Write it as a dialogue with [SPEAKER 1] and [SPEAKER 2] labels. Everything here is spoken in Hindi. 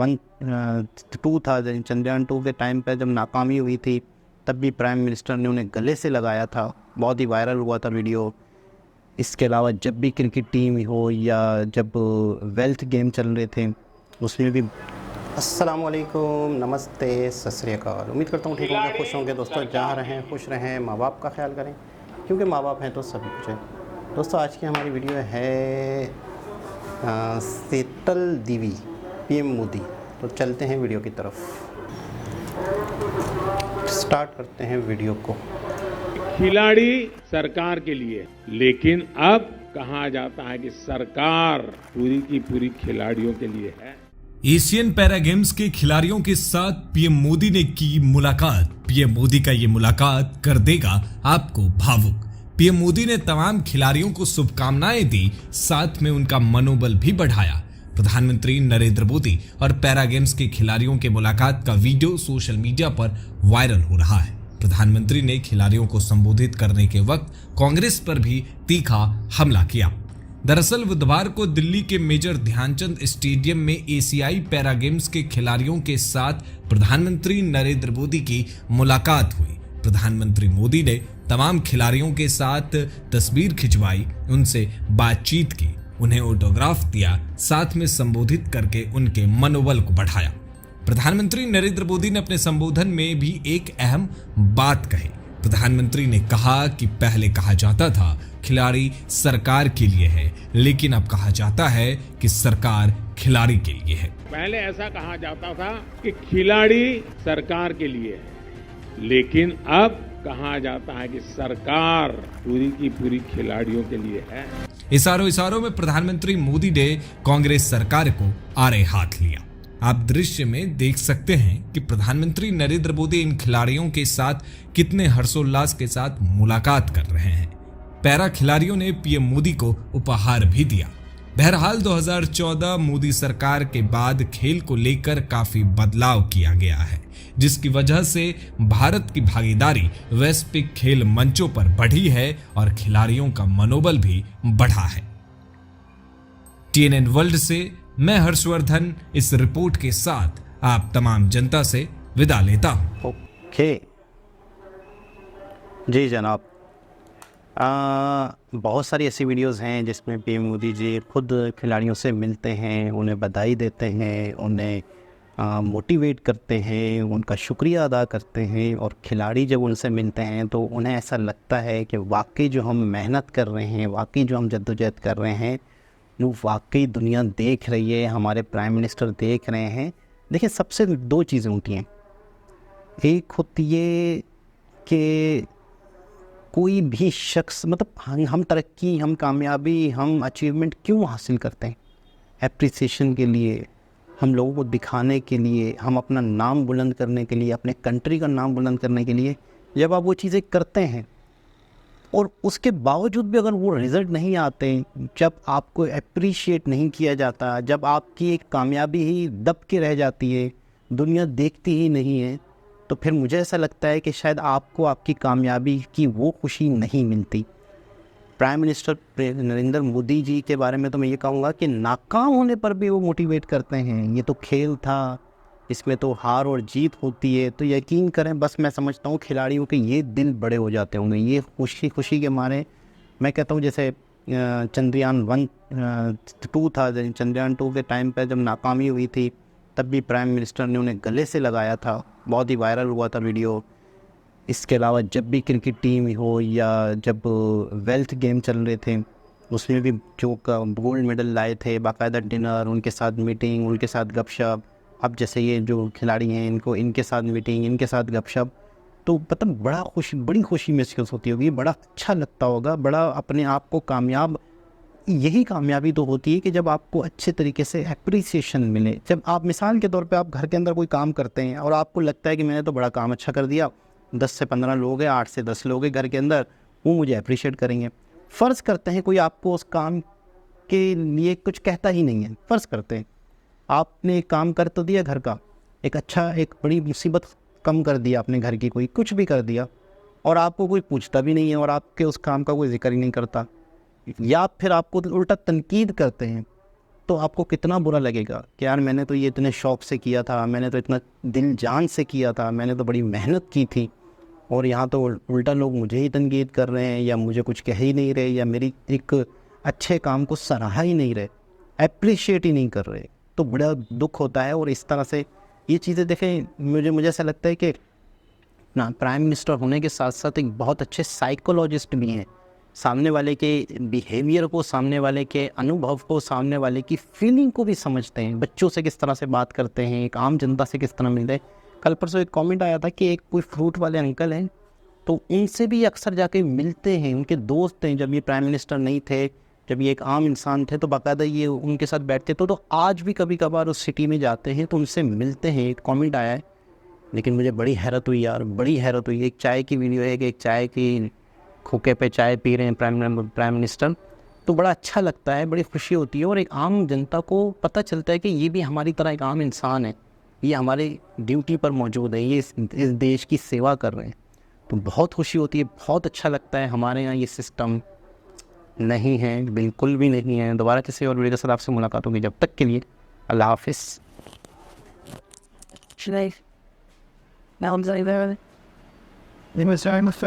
[SPEAKER 1] 2 था, चंद्रयान 2 के टाइम पे जब नाकामी हुई थी तब भी प्राइम मिनिस्टर ने उन्हें गले से लगाया था, बहुत ही वायरल हुआ था वीडियो। इसके अलावा जब भी क्रिकेट टीम हो या जब वेल्थ गेम चल रहे थे उसमें भी। अस्सलाम वालेकुम, नमस्ते, सत श्री अकाल। उम्मीद करता हूँ ठीक होंगे, खुश होंगे। दोस्तों जहाँ रहें खुश रहें, माँ बाप का ख्याल करें, क्योंकि माँ बाप हैं तो सब कुछ है। दोस्तों आज की हमारी वीडियो है शीतल देवी पीएम मोदी। तो चलते हैं वीडियो की तरफ, स्टार्ट करते हैं वीडियो को।
[SPEAKER 2] खिलाड़ी सरकार के लिए, लेकिन अब कहा जाता है कि सरकार पूरी की पूरी खिलाड़ियों के लिए है।
[SPEAKER 3] एशियन पैरा गेम्स के खिलाड़ियों के साथ पीएम मोदी ने की मुलाकात। पीएम मोदी का ये मुलाकात कर देगा आपको भावुक। पीएम मोदी ने तमाम खिलाड़ियों को शुभकामनाएं दी, साथ में उनका मनोबल भी बढ़ाया। प्रधानमंत्री नरेंद्र मोदी और पैरा गेम्स के खिलाड़ियों के मुलाकात का वीडियो सोशल मीडिया पर वायरल हो रहा है। प्रधानमंत्री ने खिलाड़ियों को संबोधित करने के वक्त कांग्रेस पर भी तीखा हमला किया। दरअसल बुधवार को दिल्ली के मेजर ध्यानचंद स्टेडियम में एशियाई पैरा गेम्स के खिलाड़ियों के साथ प्रधानमंत्री नरेंद्र मोदी की मुलाकात हुई। प्रधानमंत्री मोदी ने तमाम खिलाड़ियों के साथ तस्वीर खिंचवाई, उनसे बातचीत की, उन्हें ऑटोग्राफ दिया, साथ में संबोधित करके उनके मनोबल को बढ़ाया। प्रधानमंत्री नरेंद्र मोदी ने अपने संबोधन में भी एक अहम बात कही। प्रधानमंत्री ने कहा कि पहले कहा जाता था खिलाड़ी सरकार के लिए है, लेकिन अब कहा जाता है कि सरकार खिलाड़ी के लिए है।
[SPEAKER 2] पहले ऐसा कहा जाता था कि खिलाड़ी सरकार के लिए है, लेकिन अब कहा जाता है कि सरकार पूरी की पूरी खिलाड़ियों के लिए है।
[SPEAKER 3] इशारों में प्रधानमंत्री मोदी ने कांग्रेस सरकार को आड़े हाथ लिया। आप दृश्य में देख सकते हैं कि प्रधानमंत्री नरेंद्र मोदी इन खिलाड़ियों के साथ कितने हर्षोल्लास के साथ मुलाकात कर रहे हैं। पैरा खिलाड़ियों ने पीएम मोदी को उपहार भी दिया। बहरहाल 2014 मोदी सरकार के बाद खेल को लेकर काफी बदलाव किया गया है, जिसकी वजह से भारत की भागीदारी वैश्विक खेल मंचों पर बढ़ी है और खिलाड़ियों का मनोबल भी बढ़ा है। TNN वर्ल्ड से मैं हर्षवर्धन इस रिपोर्ट के साथ आप तमाम जनता से विदा लेता हूं।
[SPEAKER 1] ओके जी जनाब। बहुत सारी ऐसी वीडियोस हैं जिसमें पीएम मोदी जी खुद खिलाड़ियों से मिलते हैं, उन्हें बधाई देते हैं, उन्हें मोटिवेट करते हैं, उनका शुक्रिया अदा करते हैं। और खिलाड़ी जब उनसे मिलते हैं तो उन्हें ऐसा लगता है कि वाकई जो हम मेहनत कर रहे हैं, वाकई जो हम जद्दोजहद कर रहे हैं, वो वाकई दुनिया देख रही है, हमारे प्राइम मिनिस्टर देख रहे हैं। देखिए सबसे दो चीज़ें होती हैं। एक होती है कि कोई भी शख्स, मतलब हम तरक्की, हम कामयाबी, हम अचीवमेंट क्यों हासिल करते हैं? एप्रिसिएशन के लिए, हम लोगों को दिखाने के लिए, हम अपना नाम बुलंद करने के लिए, अपने कंट्री का नाम बुलंद करने के लिए जब आप वो चीज़ें करते हैं और उसके बावजूद भी अगर वो रिज़ल्ट नहीं आते, जब आपको अप्रिशिएट नहीं किया जाता, जब आपकी एक कामयाबी ही दब के रह जाती है, दुनिया देखती ही नहीं है, तो फिर मुझे ऐसा लगता है कि शायद आपको आपकी कामयाबी की वो खुशी नहीं मिलती। प्राइम मिनिस्टर नरेंद्र मोदी जी के बारे में तो मैं ये कहूँगा कि नाकाम होने पर भी वो मोटिवेट करते हैं। ये तो खेल था, इसमें तो हार और जीत होती है। तो यकीन करें, बस मैं समझता हूँ खिलाड़ियों के ये दिल बड़े हो जाते होंगे, ये खुशी के मारे। मैं कहता हूँ जैसे चंद्रयान 2 था, चंद्रयान 2 के टाइम पे जब नाकामी हुई थी तब भी प्राइम मिनिस्टर ने उन्हें गले से लगाया था, बहुत ही वायरल हुआ था वीडियो। इसके अलावा जब भी क्रिकेट टीम हो या जब वेल्थ गेम चल रहे थे उसमें भी जो गोल्ड मेडल लाए थे, बाकायदा डिनर, उनके साथ मीटिंग, उनके साथ गपशप। अब जैसे ये जो खिलाड़ी हैं इनके साथ मीटिंग, इनके साथ गपशप, तो मतलब बड़ी खुशी महसूस होती होगी, बड़ा अच्छा लगता होगा, बड़ा अपने आप को कामयाब। यही कामयाबी तो होती है कि जब आपको अच्छे तरीके से एप्रिसिएशन मिले। जब आप मिसाल के तौर पे आप घर के अंदर कोई काम करते हैं और आपको लगता है कि मैंने तो बड़ा काम अच्छा कर दिया, 10 से 15 लोग हैं, 8 से 10 लोग हैं घर के अंदर, वो मुझे अप्रिशिएट करेंगे। फ़र्ज़ करते हैं कोई आपको उस काम के लिए कुछ कहता ही नहीं है, फ़र्ज़ करते हैं आपने एक काम कर तो दिया घर का, एक बड़ी मुसीबत कम कर दिया आपने घर की, कोई कुछ भी कर दिया, और आपको कोई पूछता भी नहीं है और आपके उस काम का कोई जिक्र ही नहीं करता, या फिर आपको उल्टा तनकीद करते हैं, तो आपको कितना बुरा लगेगा कि यार मैंने तो ये इतने शौक़ से किया था, मैंने तो इतना दिल जान से किया था, मैंने तो बड़ी मेहनत की थी, और यहाँ तो उल्टा लोग मुझे ही तनकीद कर रहे हैं, या मुझे कुछ कह ही नहीं रहे, या मेरी एक अच्छे काम को सराहा ही नहीं रहे, एप्रिशिएट ही नहीं कर रहे। तो बड़ा दुख होता है। और इस तरह से ये चीज़ें देखें, मुझे ऐसा लगता है कि ना प्राइम मिनिस्टर होने के साथ साथ एक बहुत अच्छे साइकोलॉजिस्ट भी हैं। सामने वाले के बिहेवियर को, सामने वाले के अनुभव को, सामने वाले की फीलिंग को भी समझते हैं। बच्चों से किस तरह से बात करते हैं, एक आम जनता से किस तरह मिलते हैं। कल परसों एक कमेंट आया था कि एक कोई फ्रूट वाले अंकल हैं, तो उनसे भी अक्सर जाके मिलते हैं, उनके दोस्त हैं। जब ये प्राइम मिनिस्टर नहीं थे, जब ये एक आम इंसान थे, तो बाकायदा ये उनके साथ बैठते। तो आज भी कभी कभार उस सिटी में जाते हैं तो उनसे मिलते हैं। एक कमेंट आया है, लेकिन मुझे बड़ी हैरत हुई यार, बड़ी हैरत हुई। एक चाय की वीडियो है कि एक चाय की खोखे पे चाय पी रहे हैं प्राइम मिनिस्टर, तो बड़ा अच्छा लगता है, बड़ी खुशी होती है। और एक आम जनता को पता चलता है कि ये भी हमारी तरह एक आम इंसान है, ये हमारे ड्यूटी पर मौजूद है, ये इस देश की सेवा कर रहे हैं। तो बहुत खुशी होती है, बहुत अच्छा लगता है। हमारे यहाँ ये सिस्टम नहीं है, बिल्कुल भी नहीं है। दोबारा किसी और वीडियो के साथ आपसे मुलाकात होगी, जब तक के लिए अल्लाह हाफिज़।
[SPEAKER 4] Should I? Mel's over.
[SPEAKER 5] They were starting with